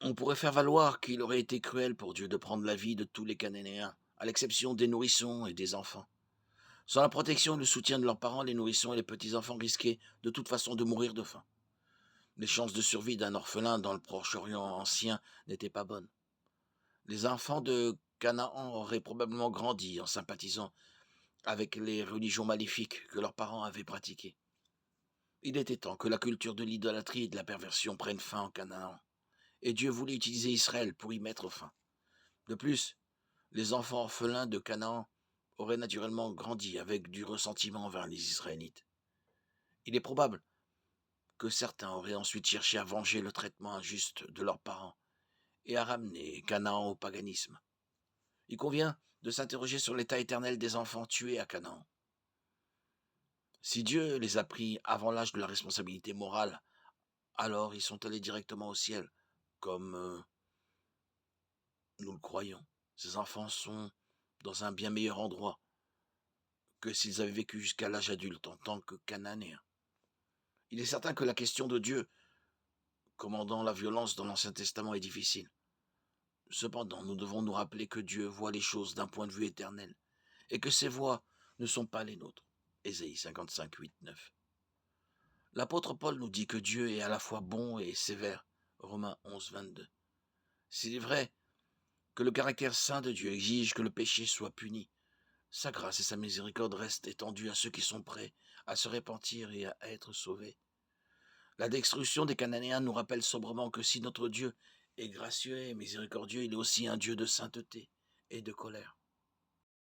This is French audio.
On pourrait faire valoir qu'il aurait été cruel pour Dieu de prendre la vie de tous les Cananéens, à l'exception des nourrissons et des enfants. Sans la protection et le soutien de leurs parents, les nourrissons et les petits-enfants risquaient de toute façon de mourir de faim. Les chances de survie d'un orphelin dans le Proche-Orient ancien n'étaient pas bonnes. Les enfants de Canaan auraient probablement grandi en sympathisant avec les religions maléfiques que leurs parents avaient pratiquées. Il était temps que la culture de l'idolâtrie et de la perversion prenne fin en Canaan, et Dieu voulait utiliser Israël pour y mettre fin. De plus, les enfants orphelins de Canaan auraient naturellement grandi avec du ressentiment envers les Israélites. Il est probable que certains auraient ensuite cherché à venger le traitement injuste de leurs parents et à ramener Canaan au paganisme. Il convient de s'interroger sur l'état éternel des enfants tués à Canaan. Si Dieu les a pris avant l'âge de la responsabilité morale, alors ils sont allés directement au ciel, comme nous le croyons. Ces enfants sont dans un bien meilleur endroit que s'ils avaient vécu jusqu'à l'âge adulte en tant que Cananéens. Il est certain que la question de Dieu commandant la violence dans l'Ancien Testament est difficile. Cependant, nous devons nous rappeler que Dieu voit les choses d'un point de vue éternel et que ses voies ne sont pas les nôtres. Ésaïe 55, 8, 9. L'apôtre Paul nous dit que Dieu est à la fois bon et sévère. Romains 11, 22. S'il est vrai que le caractère saint de Dieu exige que le péché soit puni, sa grâce et sa miséricorde restent étendues à ceux qui sont prêts à se repentir et à être sauvés. La destruction des Cananéens nous rappelle sobrement que si notre Dieu est gracieux et miséricordieux, il est aussi un Dieu de sainteté et de colère.